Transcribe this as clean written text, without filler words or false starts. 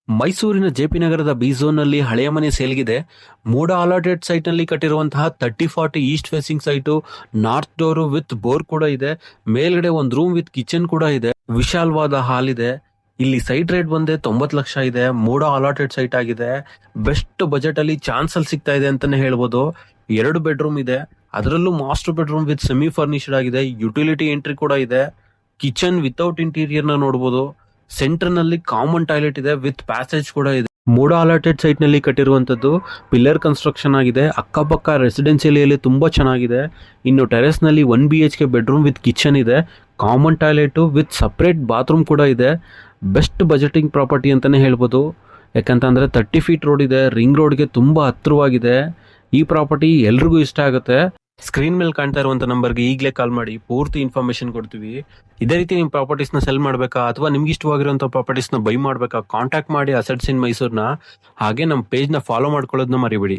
ಮೈಸೂರಿನ ಜೆಪಿ ನಗರದ B zone ನಲ್ಲಿ ಹಳೆಯ ಮನೆ ಸೇಲ್ಗಿದೆ. ಮೂಡ ಅಲಾಟೆಡ್ ಸೈಟ್ ನಲ್ಲಿ ಕಟ್ಟಿರುವಂತಹ 30-40 East facing site, north door with bore ಕೂಡ ಇದೆ. ಮೇಲ್ಗಡೆ ಒಂದು ರೂಮ್ ವಿತ್ ಕಿಚನ್ ಕೂಡ ಇದೆ. ವಿಶಾಲವಾದ ಹಾಲ್ ಇದೆ. ಇಲ್ಲಿ ಸೈಟ್ ರೇಟ್ ಬಂದೆ 90 ಲಕ್ಷ ಇದೆ. ಮೂಡ ಅಲಾಟೆಡ್ ಸೈಟ್ ಆಗಿದೆ. ಬೆಸ್ಟ್ ಬಜೆಟ್ ಅಲ್ಲಿ ಚಾನ್ಸ್ ಅಲ್ಲಿ ಸಿಗ್ತಾ ಇದೆ ಅಂತಾನೆ ಹೇಳ್ಬೋದು. 2 ಬೆಡ್ರೂಮ್ ಇದೆ, ಅದರಲ್ಲೂ master bedroom with semi furnished ಆಗಿದೆ. ಯುಟಿಲಿಟಿ ಎಂಟ್ರಿ ಕೂಡ ಇದೆ. ಕಿಚನ್ ವಿತೌಟ್ ಇಂಟೀರಿಯರ್ ನ ನೋಡಬಹುದು. ಸೆಂಟರ್ ನಲ್ಲಿ ಕಾಮನ್ ಟಾಯ್ಲೆಟ್ ಇದೆ ವಿತ್ ಪ್ಯಾಸೇಜ್ ಕೂಡ ಇದೆ. ಮೂಡ ಅಲಾಟೆಡ್ ಸೈಟ್ ನಲ್ಲಿ ಕಟ್ಟಿರುವಂತದ್ದು ಪಿಲ್ಲರ್ ಕನ್ಸ್ಟ್ರಕ್ಷನ್ ಆಗಿದೆ. ಅಕ್ಕಪಕ್ಕ ರೆಸಿಡೆನ್ಸಿಯಲ್ ಏರಿಯಾ ತುಂಬಾ ಚೆನ್ನಾಗಿದೆ. ಇನ್ನು ಟೆರೆಸ್ ನಲ್ಲಿ 1 BHK ಬೆಡ್ರೂಮ್ ವಿತ್ ಕಿಚನ್ ಇದೆ. Common toilet with separate bathroom ಕೂಡ ಇದೆ. ಬೆಸ್ಟ್ ಬಜೆಟಿಂಗ್ ಪ್ರಾಪರ್ಟಿ ಅಂತಾನೆ ಹೇಳ್ಬೋದು. ಯಾಕಂತಂದ್ರೆ 30 ಫೀಟ್ ರೋಡ್ ಇದೆ, ರಿಂಗ್ ರೋಡ್ಗೆ ತುಂಬಾ ಹತ್ರವಾಗಿದೆ. ಈ ಪ್ರಾಪರ್ಟಿ ಎಲ್ರಿಗೂ ಇಷ್ಟ ಆಗುತ್ತೆ. ಸ್ಕ್ರೀನ್ ಮೇಲೆ ಕಾಣ್ತಾ ಇರುವಂತ ನಂಬರ್ಗೆ ಈಗಲೇ ಕಾಲ್ ಮಾಡಿ ಪೂರ್ತಿ ಇನ್ಫಾರ್ಮೇಶನ್ ಕೊಡ್ತೀವಿ. ಇದೇ ರೀತಿ ನಿಮ್ ಪ್ರಾಪರ್ಟೀಸ್ ನ ಸೆಲ್ ಮಾಡ್ಬೇಕಾ ಅಥವಾ ನಿಮ್ಗೆ ಇಷ್ಟವಾಗಿರುವಂತ ಪ್ರಾಪರ್ಟೀಸ್ ನ ಬೈ ಮಾಡ್ಬೇಕಾ, ಕಾಂಟ್ಯಾಕ್ಟ್ ಮಾಡಿ ಅಸೆಟ್ಸ್ ಇನ್ ಮೈಸೂರ್ನ. ಹಾಗೆ ನಮ್ಮ ಪೇಜ್ ನ ಫಾಲೋ ಮಾಡ್ಕೊಳ್ಳೋದನ್ನ ಮರಿಬೇಡಿ.